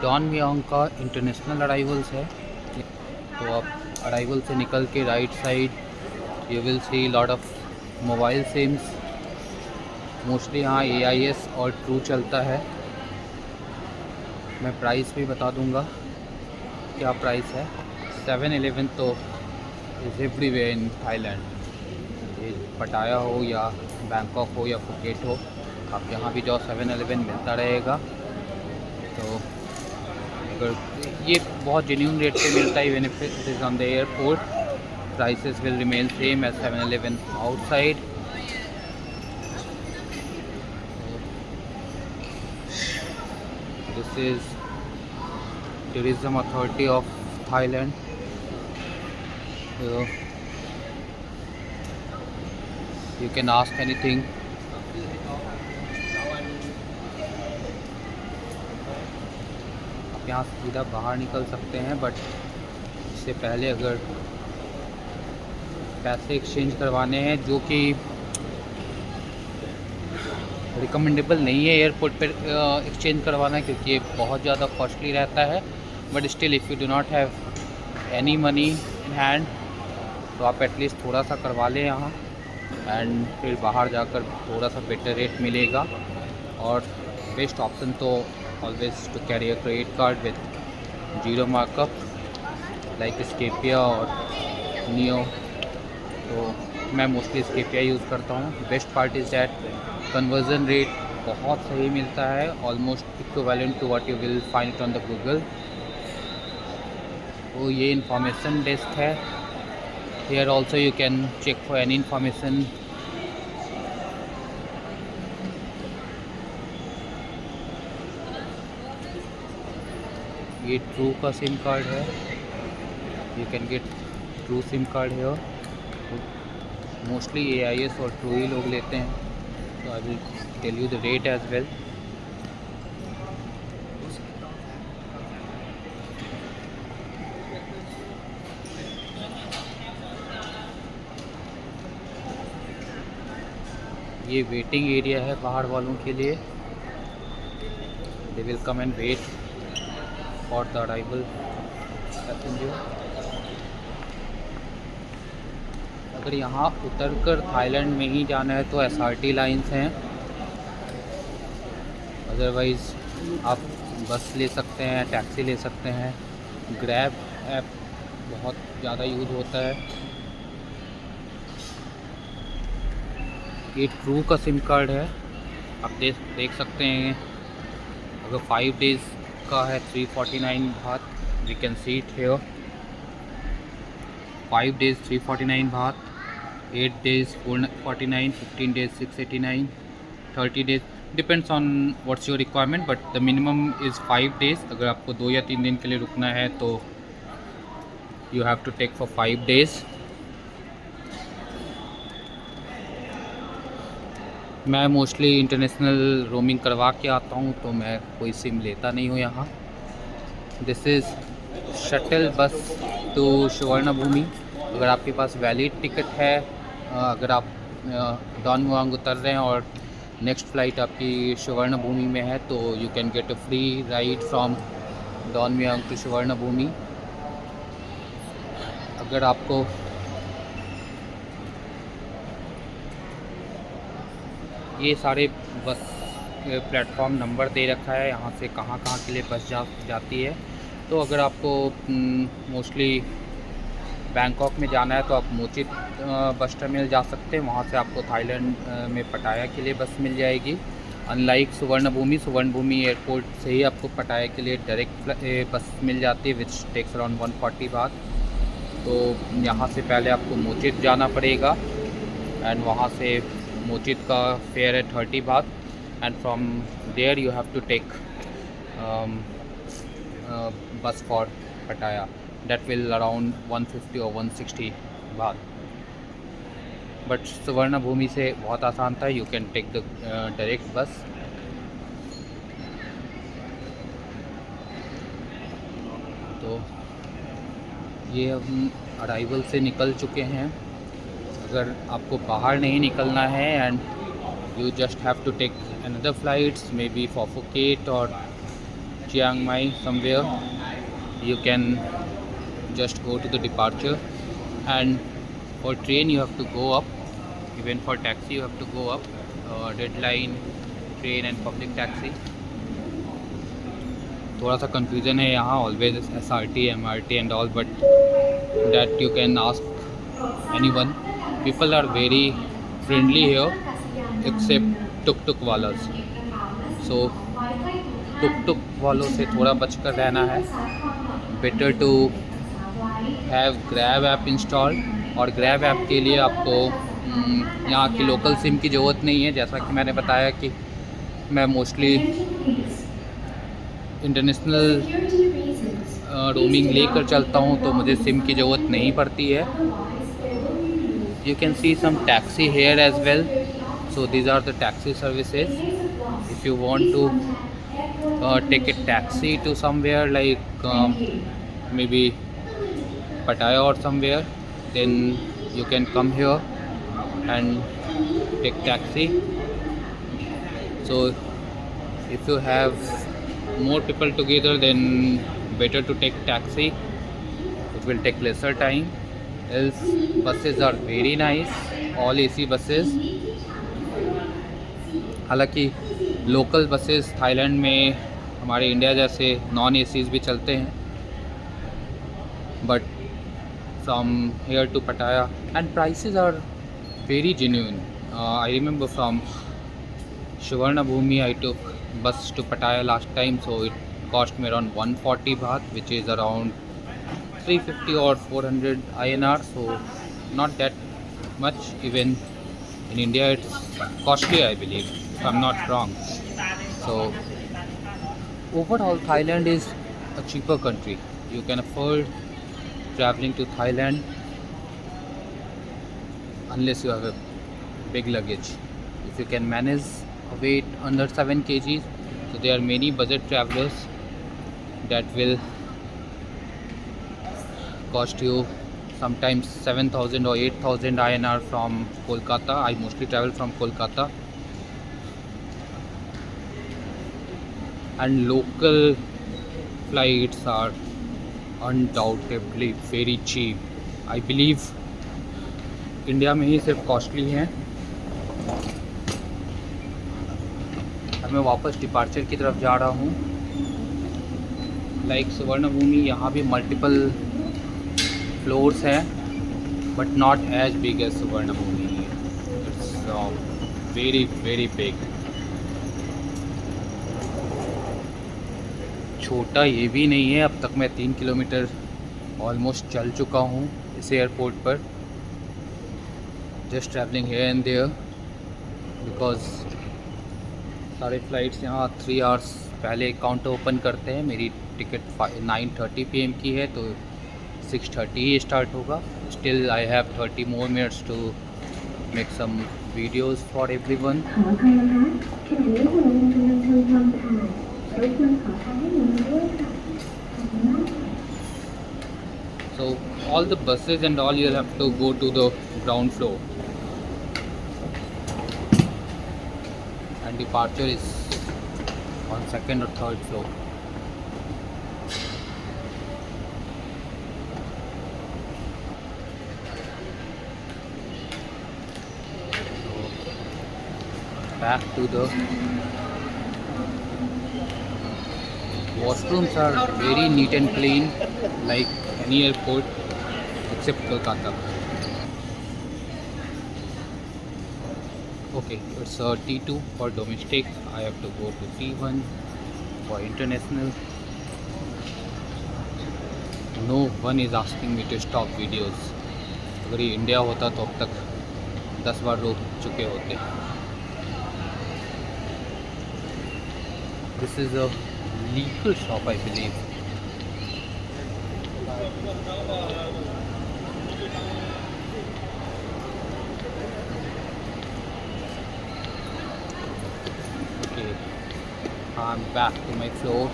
Don Meiyang का international arrivals है। तो आप अराइवल से निकल के right side you will see lot of mobile sims. Mostly यहाँ AIS और ट्रू चलता है। मैं प्राइस भी बता दूंगा क्या प्राइस है। 7-Eleven तो इज़ एवरीवेयर इन थाईलैंड। ये पटाया हो या बैंकॉक हो या फुकेट हो, आप यहाँ भी जाओ 7-Eleven मिलता रहेगा। तो अगर ये बहुत जेन्युइन रेट पे मिलता है, even if it is on the airport, prices will remain same as 7-Eleven outside. This is Tourism Authority of Thailand. You can ask anything. आप यहाँ सीधा बाहर निकल सकते हैं, बट इससे पहले अगर पैसे एक्सचेंज करवाने हैं, जो कि रिकमेंडेबल नहीं है एयरपोर्ट पर एक्सचेंज करवाना, क्योंकि ये बहुत ज़्यादा कॉस्टली रहता है। But still if you do not have any money in hand, तो आप एटलीस्ट थोड़ा सा करवा लें यहाँ, एंड फिर बाहर जाकर थोड़ा सा बेटर रेट मिलेगा। और बेस्ट ऑप्शन तो always to carry a credit card with 0 markup like Scapia और नियो। तो मैं मोस्टली स्केपिया यूज़ करता हूँ। Best part is that conversion rate बहुत सही मिलता है, almost equivalent to what you will find it on the Google. तो ये इंफॉर्मेशन डेस्क है। Here also you can check for any information. ये ट्रू का सिम कार्ड है, you can gate true SIM card है। मोस्टली AIS और true ही लोग लेते हैं। So I will tell you the rate as well. ये वेटिंग एरिया है बाहर वालों के लिए। They will come and wait for the arrival passenger. अगर यहाँ उतरकर थाईलैंड में ही जाना है तो SRT लाइन्स हैं, अदरवाइज़ आप बस ले सकते हैं, टैक्सी ले सकते हैं। ग्रैब ऐप बहुत ज़्यादा यूज़ होता है। ये ट्रू का सिम कार्ड है, आप देख सकते हैं। अगर 5 days का है 349 baht, we can see it here. 5 days 349 बात, 8 days 449, 15 days 689, 30 days depends on what's your requirement, but the minimum is 5 days। अगर आपको 2 या 3 दिन के लिए रुकना है तो you have to take for 5 days। मैं मोस्टली इंटरनेशनल रोमिंग करवा के आता हूँ, तो मैं कोई सिम लेता नहीं हूँ यहाँ। This is shuttle bus to Suvarnabhumi. अगर आपके पास वैलिड टिकट है, अगर आप डॉन मुआंग उतर रहे हैं और नेक्स्ट फ़्लाइट आपकी सुवर्णभूमि में है, तो you can get a free ride from Don Mueang to Suvarnabhumi. अगर आपको ये सारे बस प्लेटफॉर्म नंबर दे रखा है, यहाँ से कहाँ कहाँ के लिए बस जाती है। तो अगर आपको मोस्टली बैंकॉक में जाना है तो आप मोचित बस टर्मिनल जा सकते हैं, वहाँ से आपको थाईलैंड में पटाया के लिए बस मिल जाएगी। अनलाइक सुवर्णभूमि एयरपोर्ट से ही आपको पटाया के लिए डायरेक्ट बस मिल जाती है, विच टेक्स अराउंड 140 बात। तो यहाँ से पहले आपको मोचित जाना पड़ेगा, एंड वहाँ से मोचित का फेयर है 30 baht, and from there you have to take bus for Pattaya, that will around 150 or 160 बात। बट सुवर्णभूमि से बहुत आसान था, you can take the direct bus. तो ये हम अराइवल से निकल चुके हैं। अगर आपको बाहर नहीं निकलना है and you just have to take another flights maybe for Phuket और Chiang Mai somewhere, you can just go to the departure, and for train you have to go up, even for taxi you have to go up, Red Line, train and public taxi. थोड़ा सा confusion है यहाँ, always SRT, MRT and all, but that you can ask anyone. People are very friendly here except tuk-tuk वालास. So tuk-tuk वालों से थोड़ा बचकर रहना है. Better to have Grab app install, और Grab ऐप के लिए आपको यहाँ की लोकल सिम की ज़रूरत नहीं है. जैसा कि मैंने बताया कि मैं मोस्टली इंटरनेशनल रोमिंग लेकर चलता हूँ, तो मुझे सिम की ज़रूरत नहीं पड़ती है. You can see some taxi here as well. So these are the taxi services. If you want to take a taxi to somewhere like maybe Pattaya or somewhere, then you can come here and take taxi. So if you have more people together, then better to take taxi. It will take lesser time. Else buses are very nice, all AC buses. हालांकि local buses Thailand में हमारे India जैसे non ACs भी चलते हैं, but from here to Pattaya and prices are very genuine. I remember from Suvarnabhumi I took bus to Pattaya last time, so it cost me around 140 baht, which is around 350 or 400 INR, so not that much. Even in India it's costly, I believe, if I'm not wrong. So overall Thailand is a cheaper country. You can afford traveling to Thailand unless you have a big luggage. If you can manage a weight under 7 kgs, so there are many budget travelers that will cost you sometimes 7,000 or 8,000 INR from Kolkata. I mostly travel from Kolkata, and local flights are undoubtedly very cheap. I believe India में ही सिर्फ costly हैं. अब मैं वापस departure की तरफ जा रहा हूँ. लाइक सुवर्णभूमि, यहाँ भी मल्टीपल फ्लोर्स हैं, but not as big as Suvarnabhumi. It's very very big. छोटा ये भी नहीं है. अब तक मैं 3 किलोमीटर ऑलमोस्ट चल चुका हूँ इस एयरपोर्ट पर, just travelling here and there, because सारे फ़्लाइट्स यहाँ 3 आवर्स पहले काउंटर ओपन करते हैं. मेरी टिकट 9:30 PM की है, तो 6:30 ही स्टार्ट होगा. Still I have 30 more minutes to make some videos for everyone. So all the buses and all, you'll have to go to the ground floor, and departure is on 2nd or 3rd floor. So back to the washrooms are very neat and clean, like any airport except Kolkata. Okay, it's T2 for domestic. I have to go to T1 for international. No one is asking me to stop videos. अगर ये India होता तो अब तक 10 बार रोक चुके होते. This is a legal shop, I believe. Okay, I'm back to my floor.